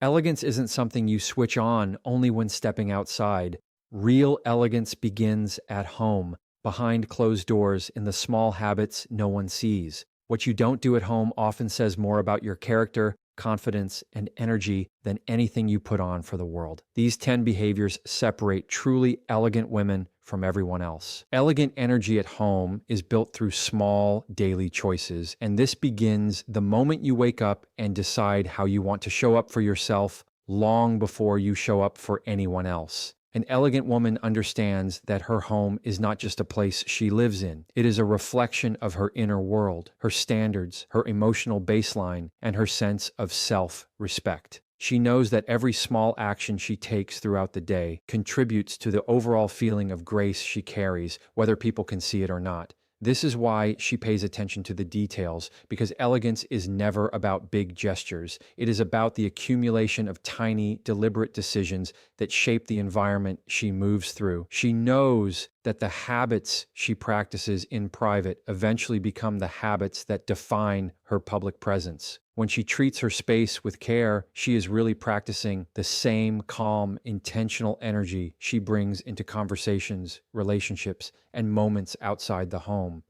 Elegance isn't something you switch on only when stepping outside. Real elegance begins at home, behind closed doors, in the small habits no one sees. What you don't do at home often says more about your character, confidence, and energy than anything you put on for the world. These 10 behaviors separate truly elegant women from everyone else. Elegant energy at home is built through small daily choices, and this begins the moment you wake up and decide how you want to show up for yourself long before you show up for anyone else. An elegant woman understands that her home is not just a place she lives in. It is a reflection of her inner world, her standards, her emotional baseline, and her sense of self-respect. She knows that every small action she takes throughout the day contributes to the overall feeling of grace she carries, whether people can see it or not. This is why she pays attention to the details, because elegance is never about big gestures. It is about the accumulation of tiny, deliberate decisions that shape the environment she moves through. She knows that the habits she practices in private eventually become the habits that define her public presence. When she treats her space with care, she is really practicing the same calm, intentional energy she brings into conversations, relationships, and moments outside the home.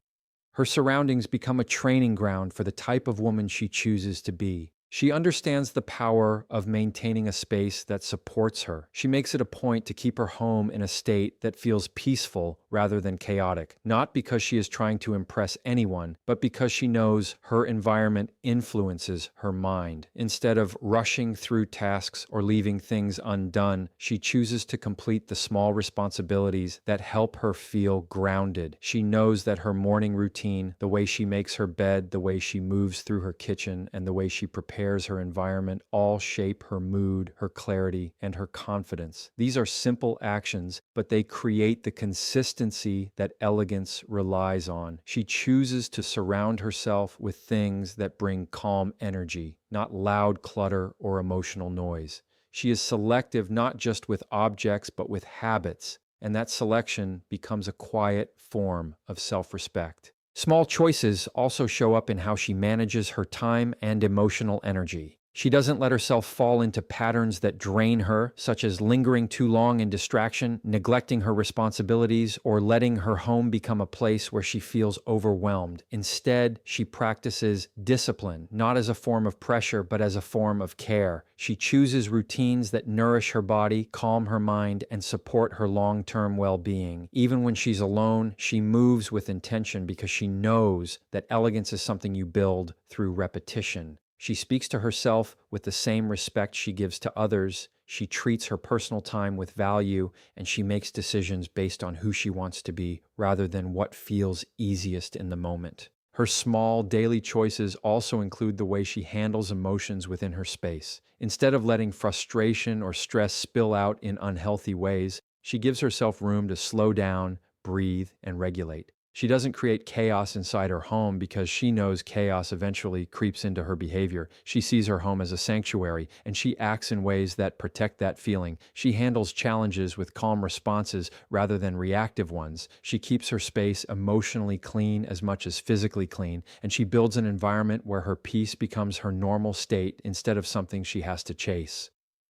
Her surroundings become a training ground for the type of woman she chooses to be. She understands the power of maintaining a space that supports her. She makes it a point to keep her home in a state that feels peaceful rather than chaotic, not because she is trying to impress anyone, but because she knows her environment influences her mind. Instead of rushing through tasks or leaving things undone, she chooses to complete the small responsibilities that help her feel grounded. She knows that her morning routine, the way she makes her bed, the way she moves through her kitchen, and the way she prepares her environment all shape her mood, her clarity, and her confidence. These are simple actions, but they create the consistency that elegance relies on. She chooses to surround herself with things that bring calm energy, not loud clutter or emotional noise. She is selective not just with objects, but with habits, and that selection becomes a quiet form of self-respect. Small choices also show up in how she manages her time and emotional energy. She doesn't let herself fall into patterns that drain her, such as lingering too long in distraction, neglecting her responsibilities, or letting her home become a place where she feels overwhelmed. Instead, she practices discipline, not as a form of pressure, but as a form of care. She chooses routines that nourish her body, calm her mind, and support her long-term well-being. Even when she's alone, she moves with intention because she knows that elegance is something you build through repetition. She speaks to herself with the same respect she gives to others. She treats her personal time with value, and she makes decisions based on who she wants to be rather than what feels easiest in the moment. Her small daily choices also include the way she handles emotions within her space. Instead of letting frustration or stress spill out in unhealthy ways, she gives herself room to slow down, breathe, and regulate. She doesn't create chaos inside her home because she knows chaos eventually creeps into her behavior. She sees her home as a sanctuary, and she acts in ways that protect that feeling. She handles challenges with calm responses rather than reactive ones. She keeps her space emotionally clean as much as physically clean, and she builds an environment where her peace becomes her normal state instead of something she has to chase.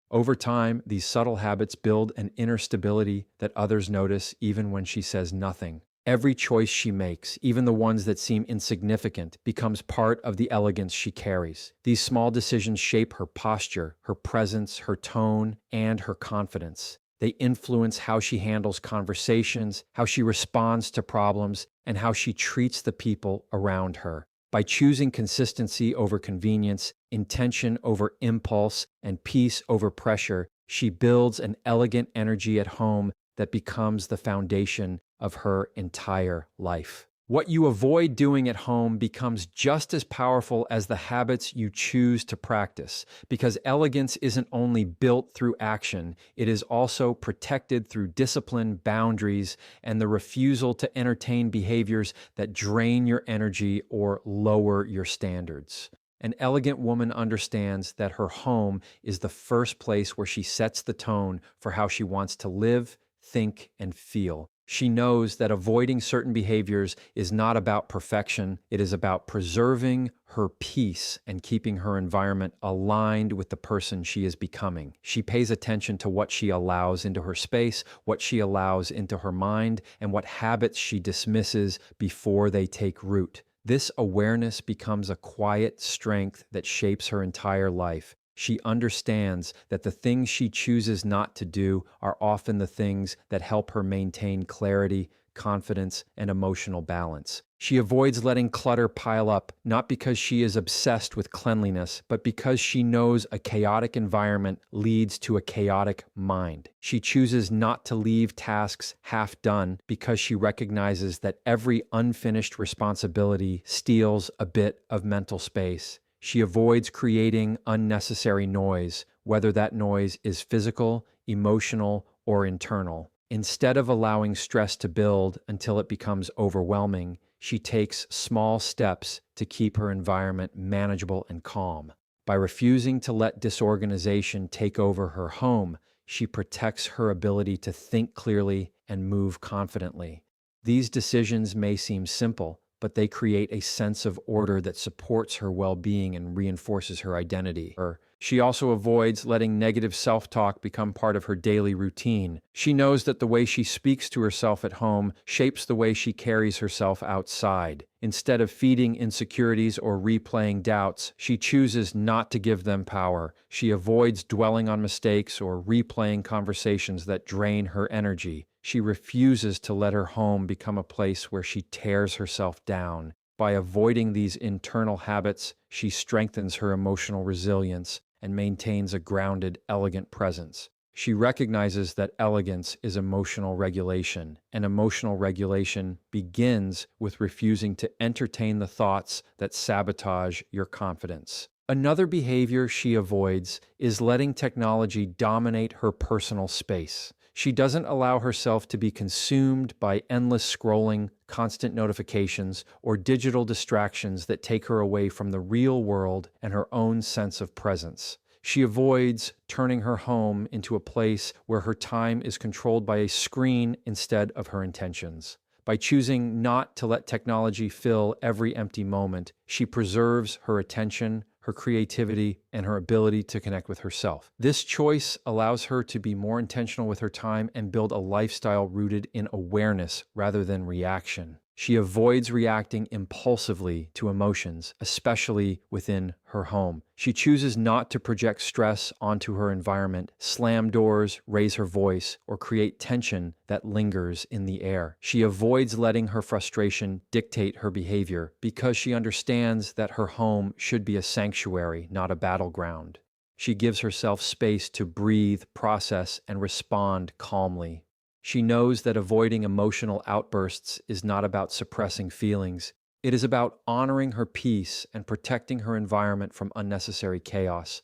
Over time, these subtle habits build an inner stability that others notice even when she says nothing. Every choice she makes, even the ones that seem insignificant, becomes part of the elegance she carries. These small decisions shape her posture, her presence, her tone, and her confidence. They influence how she handles conversations, how she responds to problems, and how she treats the people around her. By choosing consistency over convenience, intention over impulse, and peace over pressure, she builds an elegant energy at home that becomes the foundation of her entire life. What you avoid doing at home becomes just as powerful as the habits you choose to practice, because elegance isn't only built through action, it is also protected through discipline, boundaries, and the refusal to entertain behaviors that drain your energy or lower your standards. An elegant woman understands that her home is the first place where she sets the tone for how she wants to live, think, and feel. She knows that avoiding certain behaviors is not about perfection, it is about preserving her peace and keeping her environment aligned with the person she is becoming. She pays attention to what she allows into her space, what she allows into her mind, and what habits she dismisses before they take root. This awareness becomes a quiet strength that shapes her entire life. She understands that the things she chooses not to do are often the things that help her maintain clarity, confidence, and emotional balance. She avoids letting clutter pile up, not because she is obsessed with cleanliness, but because she knows a chaotic environment leads to a chaotic mind. She chooses not to leave tasks half done because she recognizes that every unfinished responsibility steals a bit of mental space. She avoids creating unnecessary noise, whether that noise is physical, emotional, or internal. Instead of allowing stress to build until it becomes overwhelming, she takes small steps to keep her environment manageable and calm. By refusing to let disorganization take over her home, she protects her ability to think clearly and move confidently. These decisions may seem simple, but they create a sense of order that supports her well-being and reinforces her identity. She also avoids letting negative self-talk become part of her daily routine. She knows that the way she speaks to herself at home shapes the way she carries herself outside. Instead of feeding insecurities or replaying doubts, she chooses not to give them power. She avoids dwelling on mistakes or replaying conversations that drain her energy. She refuses to let her home become a place where she tears herself down. By avoiding these internal habits, she strengthens her emotional resilience and maintains a grounded, elegant presence. She recognizes that elegance is emotional regulation, and emotional regulation begins with refusing to entertain the thoughts that sabotage your confidence. Another behavior she avoids is letting technology dominate her personal space. She doesn't allow herself to be consumed by endless scrolling, constant notifications, or digital distractions that take her away from the real world and her own sense of presence. She avoids turning her home into a place where her time is controlled by a screen instead of her intentions. By choosing not to let technology fill every empty moment, she preserves her attention, her creativity, and her ability to connect with herself. This choice allows her to be more intentional with her time and build a lifestyle rooted in awareness rather than reaction. She avoids reacting impulsively to emotions, especially within her home. She chooses not to project stress onto her environment, slam doors, raise her voice, or create tension that lingers in the air. She avoids letting her frustration dictate her behavior because she understands that her home should be a sanctuary, not a battleground. She gives herself space to breathe, process, and respond calmly. She knows that avoiding emotional outbursts is not about suppressing feelings. It is about honoring her peace and protecting her environment from unnecessary chaos.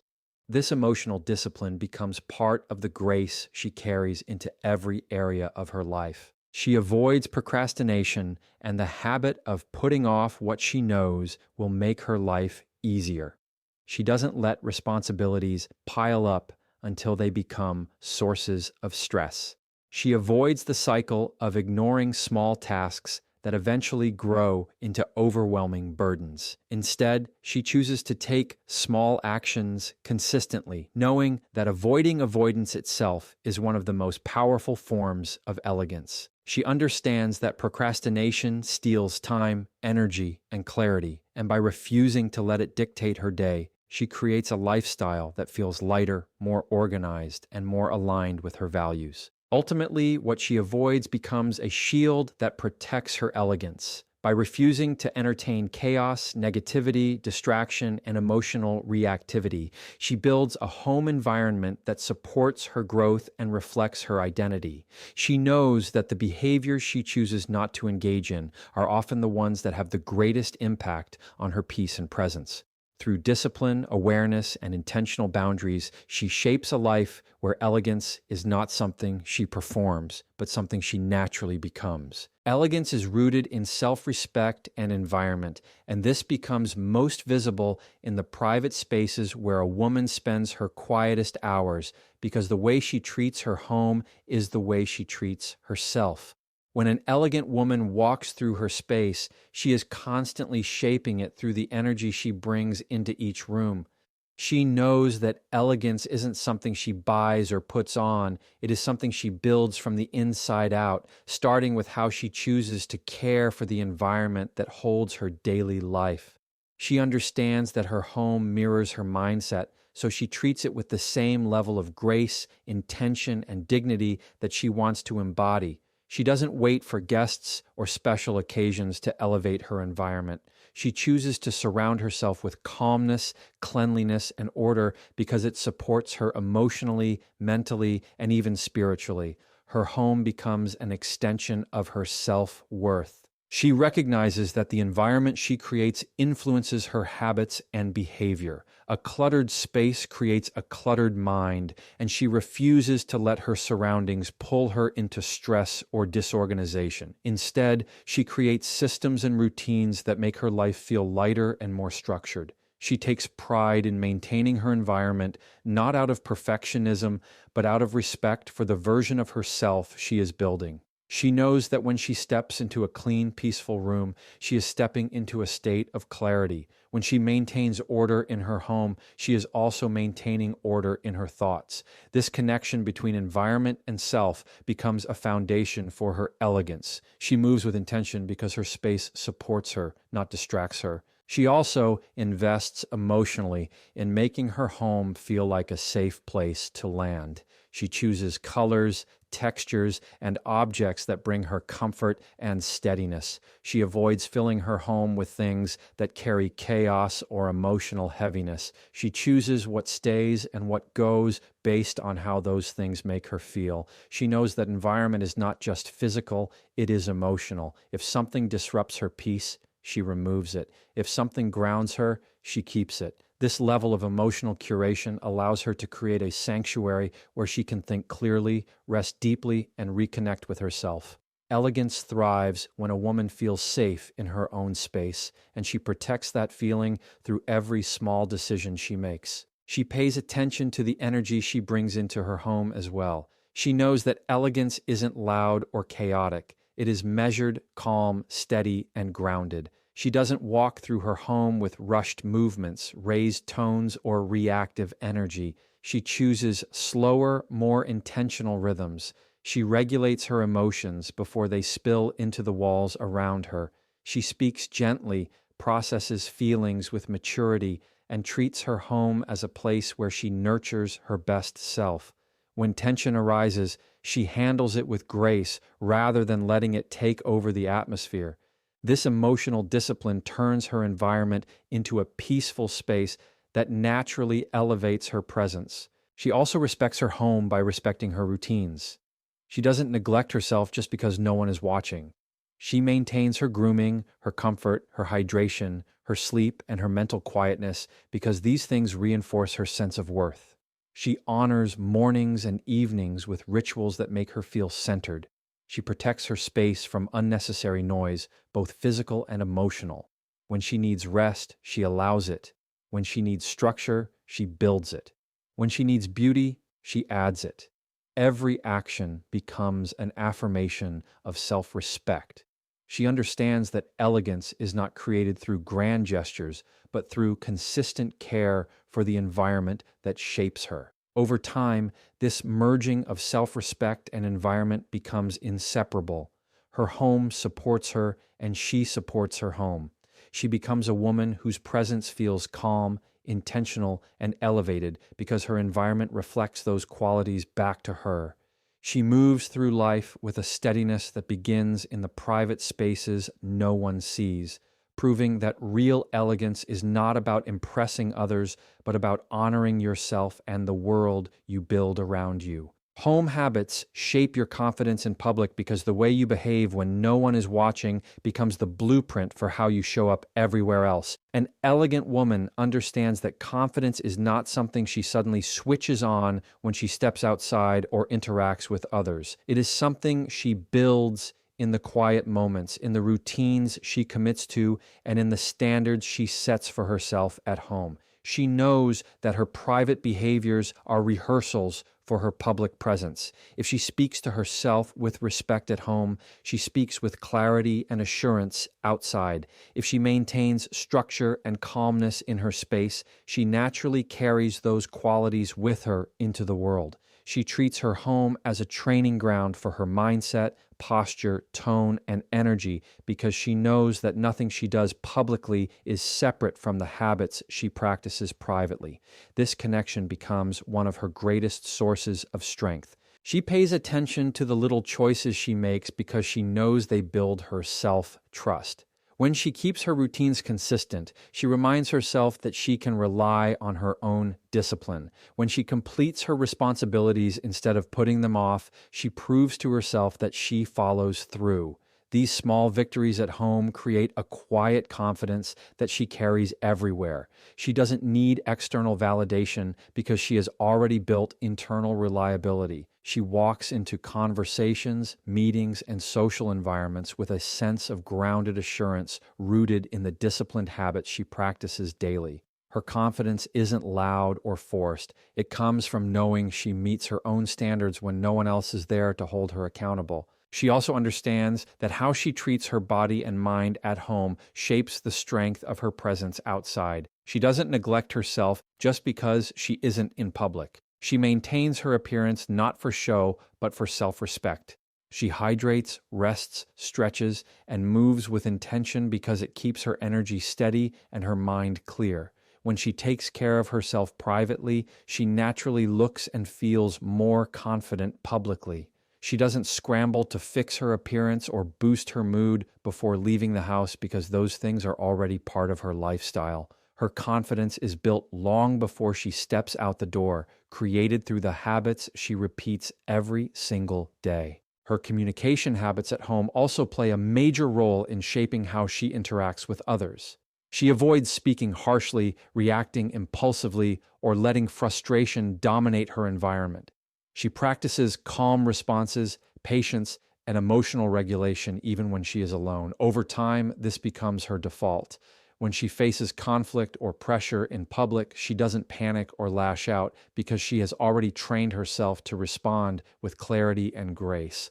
This emotional discipline becomes part of the grace she carries into every area of her life. She avoids procrastination, and the habit of putting off what she knows will make her life easier. She doesn't let responsibilities pile up until they become sources of stress. She avoids the cycle of ignoring small tasks that eventually grow into overwhelming burdens. Instead, she chooses to take small actions consistently, knowing that avoiding avoidance itself is one of the most powerful forms of elegance. She understands that procrastination steals time, energy, and clarity, and by refusing to let it dictate her day, she creates a lifestyle that feels lighter, more organized, and more aligned with her values. Ultimately, what she avoids becomes a shield that protects her elegance. By refusing to entertain chaos, negativity, distraction, and emotional reactivity, she builds a home environment that supports her growth and reflects her identity. She knows that the behaviors she chooses not to engage in are often the ones that have the greatest impact on her peace and presence. Through discipline, awareness, and intentional boundaries, she shapes a life where elegance is not something she performs, but something she naturally becomes. Elegance is rooted in self-respect and environment, and this becomes most visible in the private spaces where a woman spends her quietest hours, because the way she treats her home is the way she treats herself. When an elegant woman walks through her space, she is constantly shaping it through the energy she brings into each room. She knows that elegance isn't something she buys or puts on, it is something she builds from the inside out, starting with how she chooses to care for the environment that holds her daily life. She understands that her home mirrors her mindset, so she treats it with the same level of grace, intention, and dignity that she wants to embody. She doesn't wait for guests or special occasions to elevate her environment. She chooses to surround herself with calmness, cleanliness, and order because it supports her emotionally, mentally, and even spiritually. Her home becomes an extension of her self-worth. She recognizes that the environment she creates influences her habits and behavior. A cluttered space creates a cluttered mind, and she refuses to let her surroundings pull her into stress or disorganization. Instead, she creates systems and routines that make her life feel lighter and more structured. She takes pride in maintaining her environment, not out of perfectionism, but out of respect for the version of herself she is building. She knows that when she steps into a clean, peaceful room, she is stepping into a state of clarity. When she maintains order in her home, she is also maintaining order in her thoughts. This connection between environment and self becomes a foundation for her elegance. She moves with intention because her space supports her, not distracts her. She also invests emotionally in making her home feel like a safe place to land. She chooses colors, textures, and objects that bring her comfort and steadiness. She avoids filling her home with things that carry chaos or emotional heaviness. She chooses what stays and what goes based on how those things make her feel. She knows that environment is not just physical, it is emotional. If something disrupts her peace, she removes it. If something grounds her, she keeps it. This level of emotional curation allows her to create a sanctuary where she can think clearly, rest deeply, and reconnect with herself. Elegance thrives when a woman feels safe in her own space, and she protects that feeling through every small decision she makes. She pays attention to the energy she brings into her home as well. She knows that elegance isn't loud or chaotic. It is measured, calm, steady, and grounded. She doesn't walk through her home with rushed movements, raised tones, or reactive energy. She chooses slower, more intentional rhythms. She regulates her emotions before they spill into the walls around her. She speaks gently, processes feelings with maturity, and treats her home as a place where she nurtures her best self. When tension arises, she handles it with grace rather than letting it take over the atmosphere. This emotional discipline turns her environment into a peaceful space that naturally elevates her presence. She also respects her home by respecting her routines. She doesn't neglect herself just because no one is watching. She maintains her grooming, her comfort, her hydration, her sleep, and her mental quietness because these things reinforce her sense of worth. She honors mornings and evenings with rituals that make her feel centered. She protects her space from unnecessary noise, both physical and emotional. When she needs rest, she allows it. When she needs structure, she builds it. When she needs beauty, she adds it. Every action becomes an affirmation of self-respect. She understands that elegance is not created through grand gestures, but through consistent care for the environment that shapes her. Over time, this merging of self-respect and environment becomes inseparable. Her home supports her, and she supports her home. She becomes a woman whose presence feels calm, intentional, and elevated because her environment reflects those qualities back to her. She moves through life with a steadiness that begins in the private spaces no one sees, proving that real elegance is not about impressing others, but about honoring yourself and the world you build around you. Home habits shape your confidence in public because the way you behave when no one is watching becomes the blueprint for how you show up everywhere else. An elegant woman understands that confidence is not something she suddenly switches on when she steps outside or interacts with others. It is something she builds in the quiet moments, in the routines she commits to, and in the standards she sets for herself at home. She knows that her private behaviors are rehearsals for her public presence. If she speaks to herself with respect at home, she speaks with clarity and assurance outside. If she maintains structure and calmness in her space, she naturally carries those qualities with her into the world. She treats her home as a training ground for her mindset, posture, tone, and energy because she knows that nothing she does publicly is separate from the habits she practices privately. This connection becomes one of her greatest sources of strength. She pays attention to the little choices she makes because she knows they build her self-trust. When she keeps her routines consistent, she reminds herself that she can rely on her own discipline. When she completes her responsibilities instead of putting them off, she proves to herself that she follows through. These small victories at home create a quiet confidence that she carries everywhere. She doesn't need external validation because she has already built internal reliability. She walks into conversations, meetings, and social environments with a sense of grounded assurance rooted in the disciplined habits she practices daily. Her confidence isn't loud or forced. It comes from knowing she meets her own standards when no one else is there to hold her accountable. She also understands that how she treats her body and mind at home shapes the strength of her presence outside. She doesn't neglect herself just because she isn't in public. She maintains her appearance not for show, but for self-respect. She hydrates, rests, stretches, and moves with intention because it keeps her energy steady and her mind clear. When she takes care of herself privately, she naturally looks and feels more confident publicly. She doesn't scramble to fix her appearance or boost her mood before leaving the house because those things are already part of her lifestyle. Her confidence is built long before she steps out the door, created through the habits she repeats every single day. Her communication habits at home also play a major role in shaping how she interacts with others. She avoids speaking harshly, reacting impulsively, or letting frustration dominate her environment. She practices calm responses, patience, and emotional regulation even when she is alone. Over time, this becomes her default. When she faces conflict or pressure in public, she doesn't panic or lash out because she has already trained herself to respond with clarity and grace.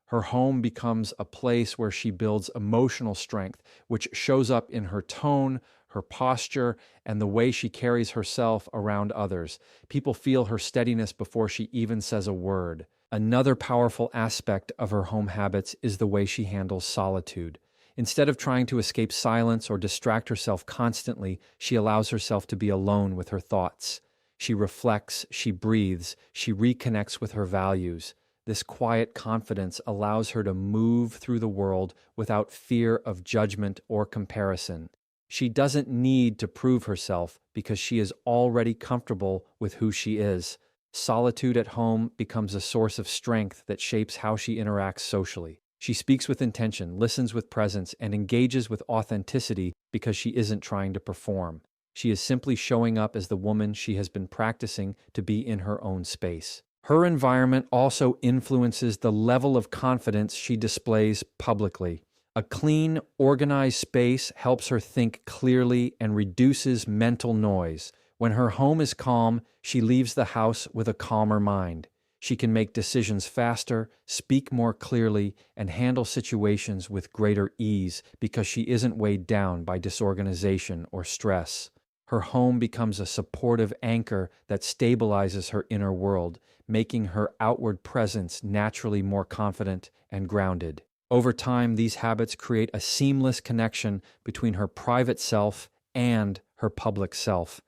Her home becomes a place where she builds emotional strength, which shows up in her tone, her posture, and the way she carries herself around others. People feel her steadiness before she even says a word. Another powerful aspect of her home habits is the way she handles solitude. Instead of trying to escape silence or distract herself constantly, she allows herself to be alone with her thoughts. She reflects, she breathes, she reconnects with her values. This quiet confidence allows her to move through the world without fear of judgment or comparison. She doesn't need to prove herself because she is already comfortable with who she is. Solitude at home becomes a source of strength that shapes how she interacts socially. She speaks with intention, listens with presence, and engages with authenticity because she isn't trying to perform. She is simply showing up as the woman she has been practicing to be in her own space. Her environment also influences the level of confidence she displays publicly. A clean, organized space helps her think clearly and reduces mental noise. When her home is calm, she leaves the house with a calmer mind. She can make decisions faster, speak more clearly, and handle situations with greater ease because she isn't weighed down by disorganization or stress. Her home becomes a supportive anchor that stabilizes her inner world, making her outward presence naturally more confident and grounded. Over time, these habits create a seamless connection between her private self and her public self.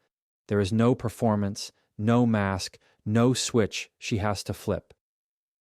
There is no performance, no mask, no switch she has to flip.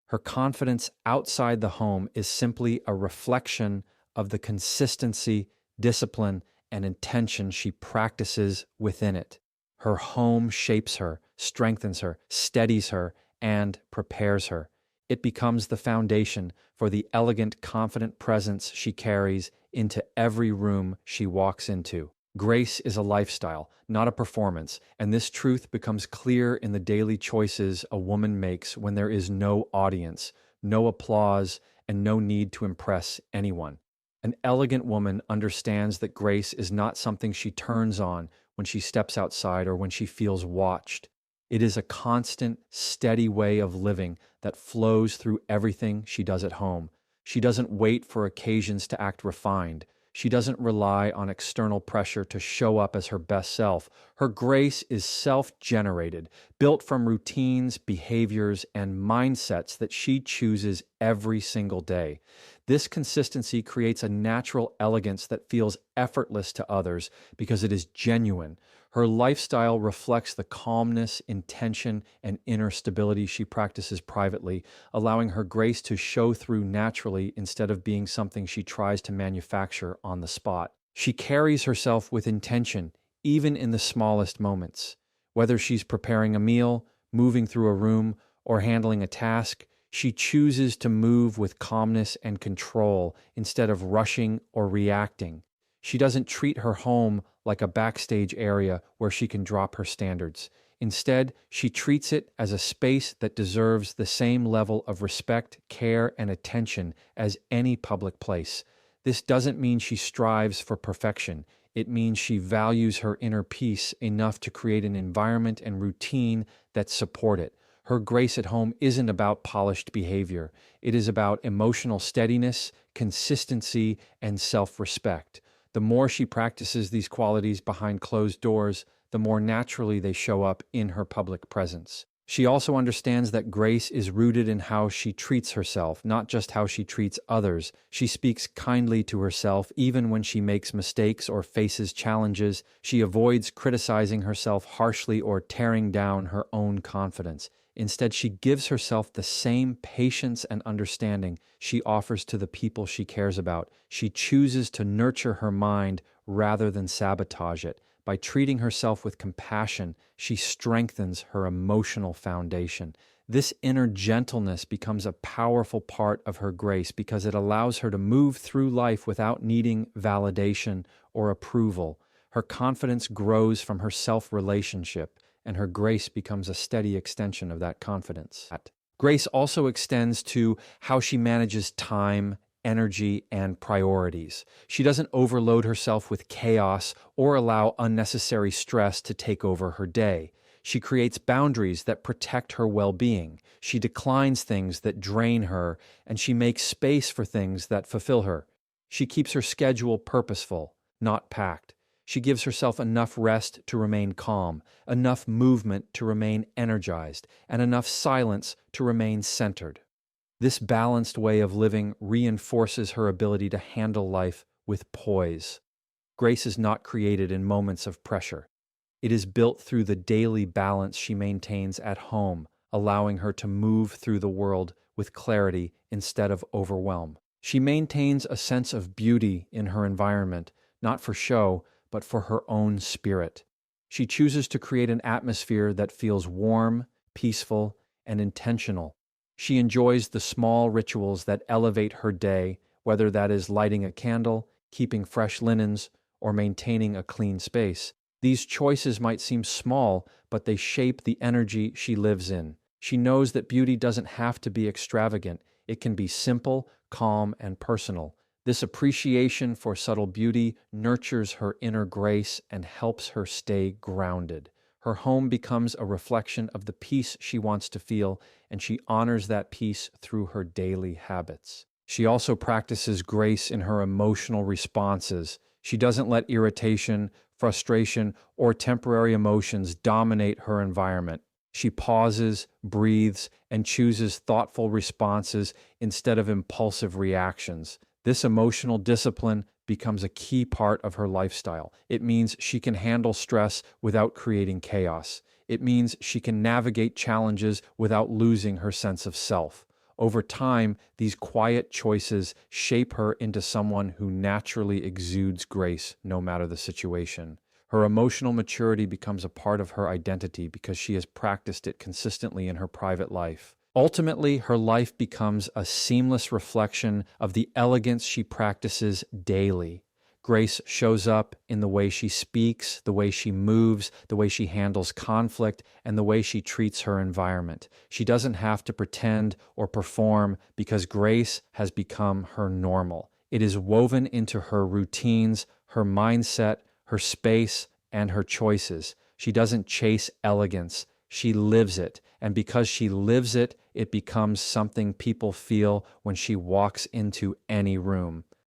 Her confidence outside the home is simply a reflection of the consistency, discipline, and intention she practices within it. Her home shapes her, strengthens her, steadies her, and prepares her. It becomes the foundation for the elegant, confident presence she carries into every room she walks into. Grace is a lifestyle, not a performance, and this truth becomes clear in the daily choices a woman makes when there is no audience, no applause, and no need to impress anyone. An elegant woman understands that grace is not something she turns on when she steps outside or when she feels watched. It is a constant, steady way of living that flows through everything she does at home. She doesn't wait for occasions to act refined. She doesn't rely on external pressure to show up as her best self. Her grace is self generated, built from routines, behaviors, and mindsets that she chooses every single day. This consistency creates a natural elegance that feels effortless to others because it is genuine. Her lifestyle reflects the calmness, intention, and inner stability she practices privately, allowing her grace to show through naturally instead of being something she tries to manufacture on the spot. She carries herself with intention, even in the smallest moments. Whether she's preparing a meal, moving through a room, or handling a task, she chooses to move with calmness and control instead of rushing or reacting. She doesn't treat her home like a backstage area where she can drop her standards. Instead, she treats it as a space that deserves the same level of respect, care, and attention as any public place. This doesn't mean she strives for perfection. It means she values her inner peace enough to create an environment and routine that support it. Her grace at home isn't about polished behavior. It is about emotional steadiness, consistency, and self-respect. The more she practices these qualities behind closed doors, the more naturally they show up in her public presence. She also understands that grace is rooted in how she treats herself, not just how she treats others. She speaks kindly to herself even when she makes mistakes or faces challenges. She avoids criticizing herself harshly or tearing down her own confidence. Instead, she gives herself the same patience and understanding she offers to the people she cares about. She chooses to nurture her mind rather than sabotage it. By treating herself with compassion, she strengthens her emotional foundation. This inner gentleness becomes a powerful part of her grace because it allows her to move through life without needing validation or approval. Her confidence grows from her self-relationship, and her grace becomes a steady extension of that confidence. Grace also extends to how she manages time, energy, and priorities. She doesn't overload herself with chaos or allow unnecessary stress to take over her day. She creates boundaries that protect her well-being. She declines things that drain her, and she makes space for things that fulfill her. She keeps her schedule purposeful, not packed. She gives herself enough rest to remain calm, enough movement to remain energized, and enough silence to remain centered. This balanced way of living reinforces her ability to handle life with poise. Grace is not created in moments of pressure. It is built through the daily balance she maintains at home, allowing her to move through the world with clarity instead of overwhelm. She maintains a sense of beauty in her environment, not for show, but for her own spirit. She chooses to create an atmosphere that feels warm, peaceful, and intentional. She enjoys the small rituals that elevate her day, whether that is lighting a candle, keeping fresh linens, or maintaining a clean space. These choices might seem small, but they shape the energy she lives in. She knows that beauty doesn't have to be extravagant. It can be simple, calm, and personal. This appreciation for subtle beauty nurtures her inner grace and helps her stay grounded. Her home becomes a reflection of the peace she wants to feel, and she honors that peace through her daily habits. She also practices grace in her emotional responses. She doesn't let irritation, frustration, or temporary emotions dominate her environment. She pauses, breathes, and chooses thoughtful responses instead of impulsive reactions. This emotional discipline becomes a key part of her lifestyle. It means she can handle stress without creating chaos. It means she can navigate challenges without losing her sense of self. Over time, these quiet choices shape her into someone who naturally exudes grace no matter the situation. Her emotional maturity becomes a part of her identity because she has practiced it consistently in her private life. Ultimately, her life becomes a seamless reflection of the elegance she practices daily. Grace shows up in the way she speaks, the way she moves, the way she handles conflict, and the way she treats her environment. She doesn't have to pretend or perform because grace has become her normal. It is woven into her routines, her mindset, her space, and her choices. She doesn't chase elegance. She lives it. And because she lives it, it becomes something people feel when she walks into any room.